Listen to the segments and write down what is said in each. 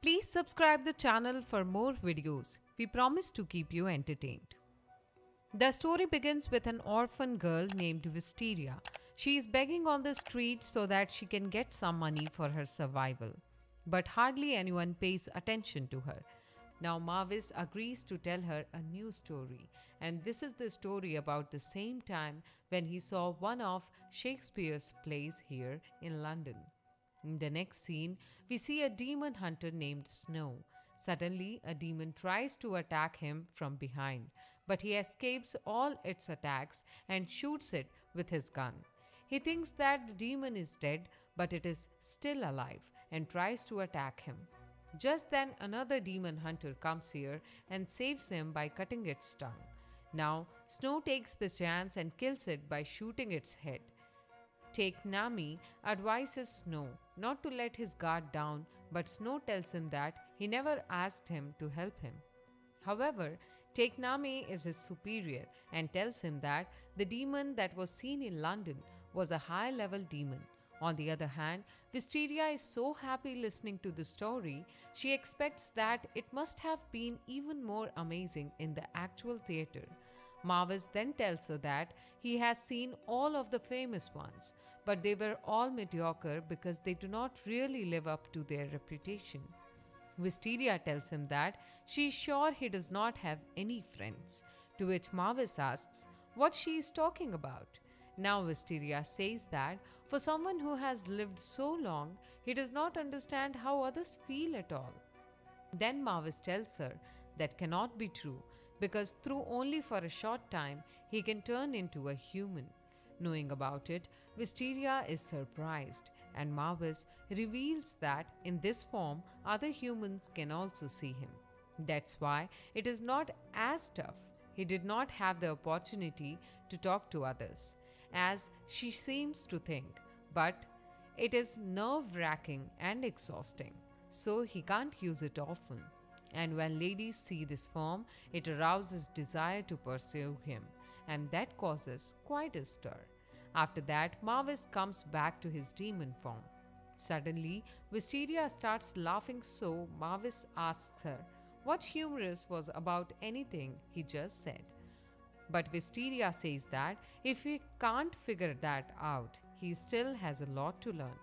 Please subscribe the channel for more videos. We promise to keep you entertained. The story begins with an orphan girl named Wisteria. She is begging on the street so that she can get some money for her survival. But hardly anyone pays attention to her. Now Mavis agrees to tell her a new story, and this is the story about the same time when he saw one of Shakespeare's plays here in London. In the next scene, we see a demon hunter named Snow. Suddenly, a demon tries to attack him from behind, but he escapes all its attacks and shoots it with his gun. He thinks that the demon is dead, but it is still alive and tries to attack him. Just then, another demon hunter comes here and saves him by cutting its tongue. Now, Snow takes the chance and kills it by shooting its head. Take Nami advises Snow not to let his guard down, but Snow tells him that he never asked him to help him. However, Take Nami is his superior and tells him that the demon that was seen in London was a high level demon. On the other hand, Wisteria is so happy listening to the story, she expects that it must have been even more amazing in the actual theatre. Mavis then tells her that he has seen all of the famous ones, but they were all mediocre because they do not really live up to their reputation. Wisteria tells him that she is sure he does not have any friends, to which Mavis asks what she is talking about. Now Wisteria says that for someone who has lived so long, he does not understand how others feel at all. Then Mavis tells her that cannot be true because through only for a short time he can turn into a human. Knowing about it, Wisteria is surprised and Mavis reveals that in this form other humans can also see him. That's why it is not as tough. He did not have the opportunity to talk to others, as she seems to think, but it is nerve-wracking and exhausting, so he can't use it often. And when ladies see this form, it arouses desire to pursue him, and that causes quite a stir. After that, Mavis comes back to his demon form. Suddenly, Wisteria starts laughing, so Mavis asks her what humorous was about anything he just said. But Wisteria says that if he can't figure that out, he still has a lot to learn.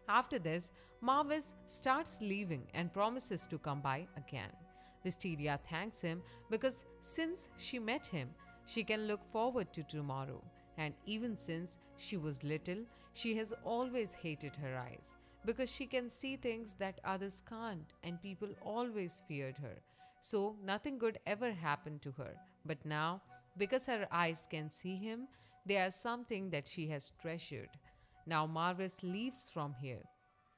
After this, Mavis starts leaving and promises to come by again. Wisteria thanks him because since she met him, she can look forward to tomorrow. And even since she was little, she has always hated her eyes because she can see things that others can't, and people always feared her. So nothing good ever happened to her. But now, because her eyes can see him, they are something that she has treasured. Now Mavis leaves from here.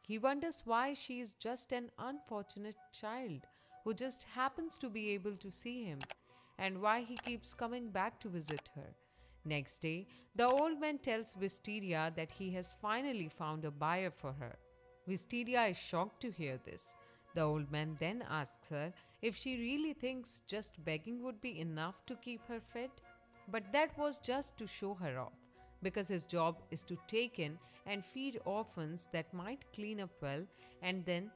He wonders why she is just an unfortunate child who just happens to be able to see him, and why he keeps coming back to visit her. Next day, the old man tells Wisteria that he has finally found a buyer for her. Wisteria is shocked to hear this. The old man then asks her if she really thinks just begging would be enough to keep her fed. But that was just to show her off, because his job is to take in and feed orphans that might clean up well and then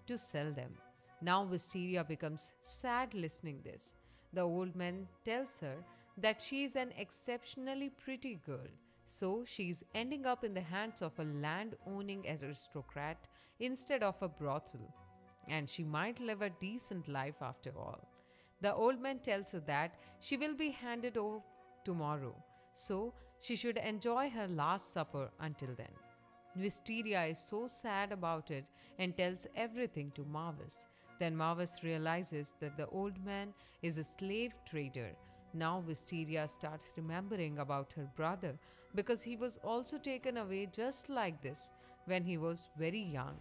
to sell them. Now Wisteria becomes sad listening this. The old man tells her that she is an exceptionally pretty girl, so she is ending up in the hands of a land-owning aristocrat instead of a brothel, and she might live a decent life after all. The old man tells her that she will be handed over tomorrow, so she should enjoy her last supper until then. Wisteria is so sad about it and tells everything to Mavis. Then Mavis realizes that the old man is a slave trader. Now Wisteria starts remembering about her brother because he was also taken away just like this when he was very young.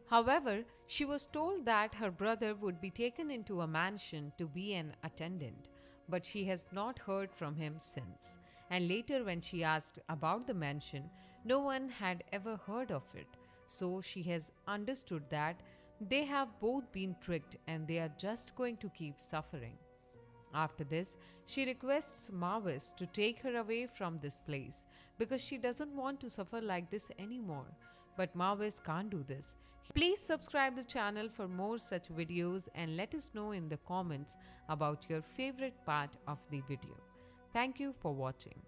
However, she was told that her brother would be taken into a mansion to be an attendant, but she has not heard from him since. And later, when she asked about the mansion, no one had ever heard of it. So she has understood that they have both been tricked and they are just going to keep suffering. After this, she requests Mavis to take her away from this place because she doesn't want to suffer like this anymore. But Mavis can't do this. Please subscribe the channel for more such videos and let us know in the comments about your favorite part of the video. Thank you for watching.